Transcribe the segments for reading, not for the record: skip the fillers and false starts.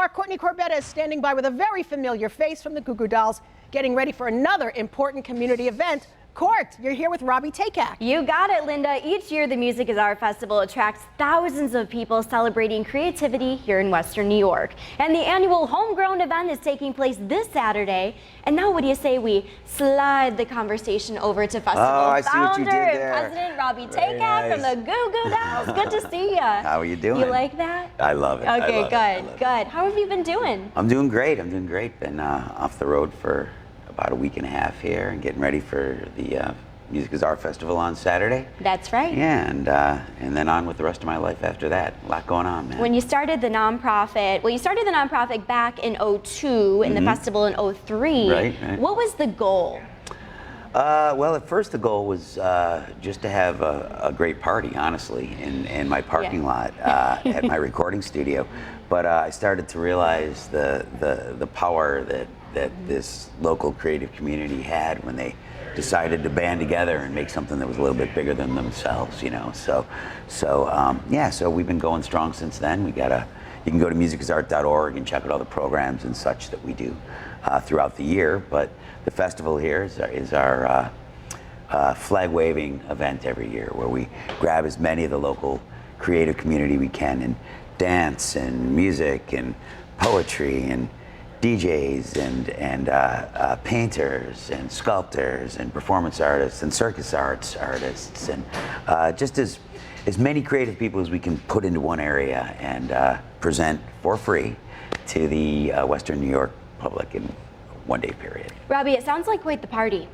Our Courtney Corbetta is standing by with a very familiar face from the Goo Goo Dolls, getting ready for another important community event. Court, you're here with Robbie Takak. You got it, Linda. Each year, the Music is Art Festival attracts thousands of people celebrating creativity here in Western New York. And the annual Homegrown event is taking place this Saturday. And now, what do you say we slide the conversation over to festival I see what you founder did and there. President Robbie Very Takak from nice. the Goo Goo Dolls. Good to see you. How are you doing? You like that? I love it. Okay, I love it. good. How have you been doing? I'm doing great. Been off the road for about a week and a half here and getting ready for the Music is Art Festival on Saturday. That's right. Yeah, and then on with the rest of my life after that. A lot going on, man. When you started the nonprofit, you started the nonprofit back in '02 and the festival in '03. Right. What was the goal? Well, at first the goal was just to have a great party, honestly, in my parking lot at my recording studio. But I started to realize the power that this local creative community had when they decided to band together and make something that was a little bit bigger than themselves, you know. So we've been going strong since then. You can go to musicisart.org and check out all the programs and such that we do throughout the year. But the festival here is our flag waving event every year, where we grab as many of the local creative community we can, and dance and music and poetry and DJs and painters and sculptors and performance artists and circus arts artists, and just as many creative people as we can put into one area and present for free to the Western New York public in one day period. Robbie, it sounds like quite the party.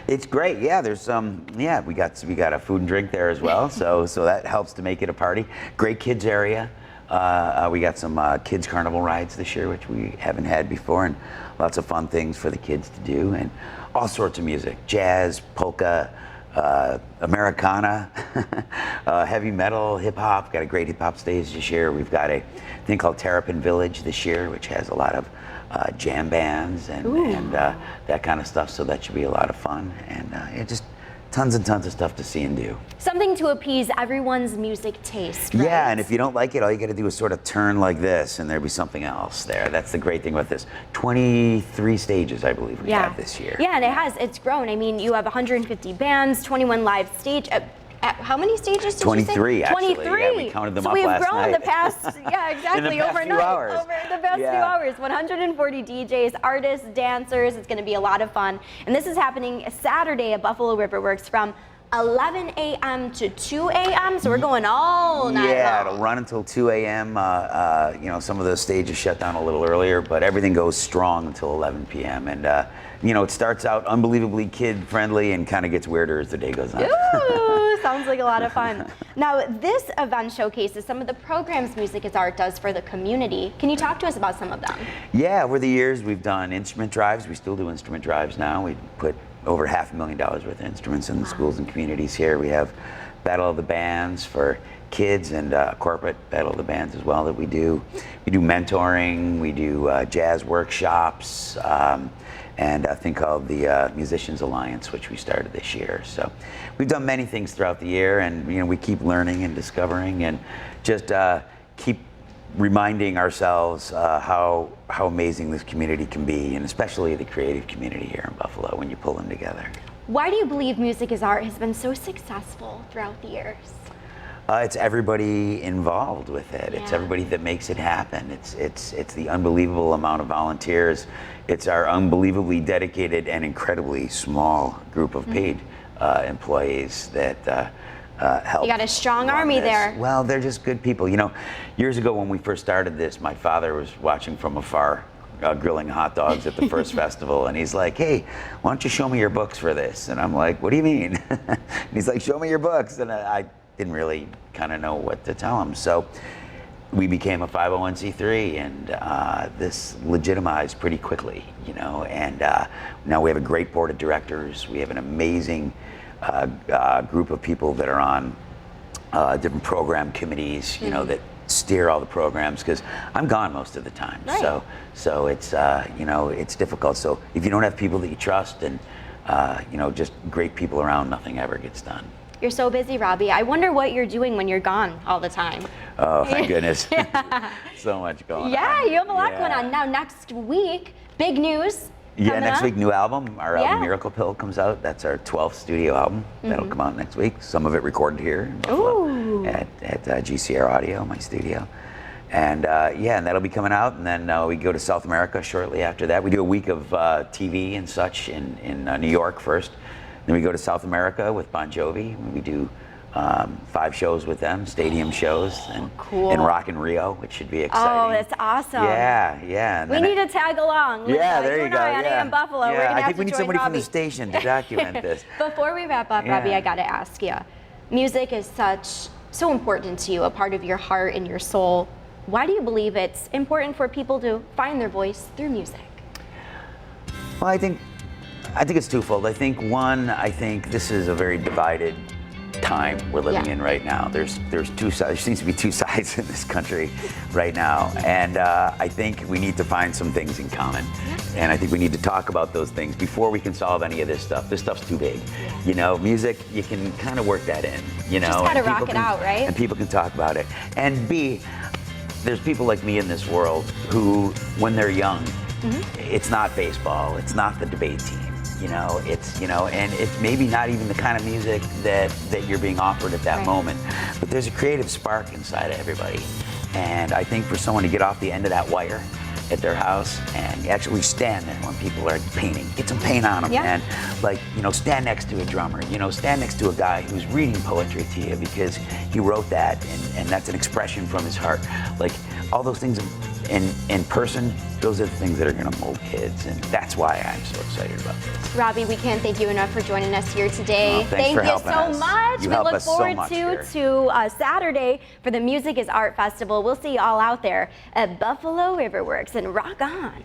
It's great. Yeah, there's we got a food and drink there as well, so that helps to make it a party. Great kids area. We got some kids carnival rides this year, which we haven't had before, and lots of fun things for the kids to do, and all sorts of music: jazz, polka, Americana, heavy metal, hip hop. Got a great hip hop stage this year. We've got a thing called Terrapin Village this year, which has a lot of jam bands and that kind of stuff. So that should be a lot of fun, and just tons and tons of stuff to see and do. Something to appease everyone's music taste, right? Yeah, and if you don't like it, all you got to do is sort of turn like this, and there'll be something else there. That's the great thing about this. 23 stages, I believe, we have this year. Yeah, and it's grown. I mean, you have 150 bands, 21 live stage. How many stages did 23, you say? actually. 23. Yeah, we counted them so up last night. we've grown the past, yeah, exactly, in the past overnight. few hours. Over the past few hours. 140 DJs, artists, dancers. It's going to be a lot of fun. And this is happening Saturday at Buffalo River Works from 11 a.m. to 2 a.m. So we're going all night long. Yeah, it'll run until 2 a.m. You know, some of those stages shut down a little earlier, but everything goes strong until 11 p.m. And you know, it starts out unbelievably kid-friendly and kind of gets weirder as the day goes on. Ooh, sounds like a lot of fun. Now, this event showcases some of the programs Music is Art does for the community. Can you talk to us about some of them? Yeah, over the years we've done instrument drives. We still do instrument drives now. We put over $500,000 worth of instruments in the schools and communities here. We have Battle of the Bands for kids and corporate Battle of the Bands as well that we do. We do mentoring, we do jazz workshops, and a thing called the Musicians Alliance, which we started this year. So we've done many things throughout the year, and you know, we keep learning and discovering, and just keep reminding ourselves how amazing this community can be, and especially the creative community here in Buffalo when you pull them together. Why do you believe Music is Art has been so successful throughout the years? It's everybody involved with it. It's everybody that makes it happen. It's the unbelievable amount of volunteers. It's our unbelievably dedicated and incredibly small group of paid employees that help. You got a strong army there. Well, they're just good people. You know, years ago when we first started this, my father was watching from afar, grilling hot dogs at the first festival, and he's like, "Hey, why don't you show me your books for this?" And I'm like, "What do you mean?" And he's like, "Show me your books." And I didn't really kind of know what to tell him. So we became a 501c3, and this legitimized pretty quickly, you know, and now we have a great board of directors. We have an amazing group of people that are on different program committees, you know, that steer all the programs, because I'm gone most of the time. Right. So it's, you know, it's difficult. So if you don't have people that you trust and, you know, just great people around, nothing ever gets done. You're so busy, Robbie. I wonder what you're doing when you're gone all the time. Oh, thank goodness. So much going on. Yeah, you have a lot going Yeah. on. Now, next week, big news. Yeah, coming next up. week, new album. Our Yeah. album Miracle Pill comes out. That's our 12th studio album. That'll come out next week. Some of it recorded here in Buffalo Ooh. at GCR Audio, my studio. And yeah, and that'll be coming out. And then we go to South America shortly after that. We do a week of TV and such in New York first. Then we go to South America with Bon Jovi. We do 5 shows with them, stadium shows, and Cool. and Rock in Rio, which should be exciting. Oh, that's awesome. Yeah, yeah. And We then need to tag along. yeah, With, there you you go. and I on Yeah. AM Buffalo. Yeah, We're gonna I have think to we need join somebody from Robbie. the station to document this. Before we wrap up, Robbie, Yeah. I gotta ask you. Music is so important to you, a part of your heart and your soul. Why do you believe it's important for people to find their voice through music? Well, I think it's twofold. I think one, I think this is a very divided time we're living Yeah. in right now. There's 2 sides. There seems to be 2 sides in this country right now, and I think we need to find some things in common. And I think we need to talk about those things before we can solve any of this stuff. This stuff's too big. You know, music, you can kind of work that in. You know, Just gotta and rock people it can- out, right? And people can talk about it. And B, there's people like me in this world who, when they're young, it's not baseball, it's not the debate team. You know, and it's maybe not even the kind of music that you're being offered at that Right. moment. But there's a creative spark inside of everybody. And I think for someone to get off the end of that wire at their house and actually stand there when people are painting, get some paint on them, Yeah. and like, stand next to a drummer, stand next to a guy who's reading poetry to you because he wrote that and that's an expression from his heart. Like all those things in person, those are the things that are going to mold kids, and that's why I'm so excited about this. Robbie, we can't thank you enough for joining us here today. Oh, thanks Thank for you helping so us. much. You We help look us so forward much here. to Saturday for the Music is Art Festival. We'll see you all out there at Buffalo Riverworks, and rock on.